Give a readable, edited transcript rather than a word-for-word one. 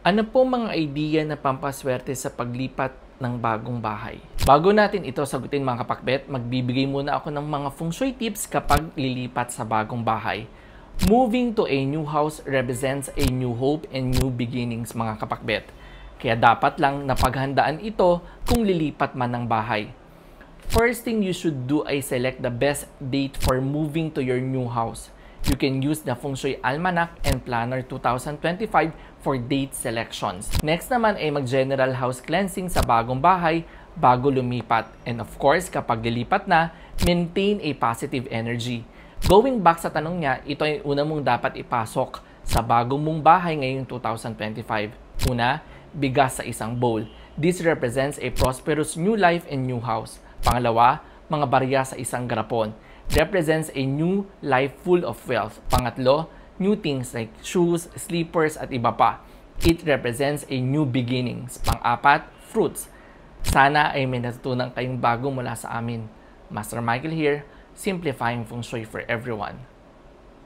Ano po mga idea na pampaswerte sa paglipat ng bagong bahay? Bago natin ito sagutin mga kapakbet, magbibigay muna ako ng mga feng shui tips kapag lilipat sa bagong bahay. Moving to a new house represents a new hope and new beginnings mga kapakbet. Kaya dapat lang napaghandaan ito kung lilipat man ng bahay. First thing you should do ay select the best date for moving to your new house. You can use the Feng Shui Almanac and Planner 2025 for date selections. Next naman ay mag-general house cleansing sa bagong bahay bago lumipat. And of course, kapag lilipat na, maintain a positive energy. Going back sa tanong niya, ito ay una mong dapat ipasok sa bagong mong bahay ngayong 2025. Una, bigas sa isang bowl. This represents a prosperous new life and new house. Pangalawa, mga barya sa isang garapon. Represents a new life full of wealth. Pangatlo, new things like shoes, slippers, at iba pa. It represents a new beginnings. Pang-apat, fruits. Sana ay may natutunan kayong bago mula sa amin. Master Michael here, simplifying Feng Shui for everyone.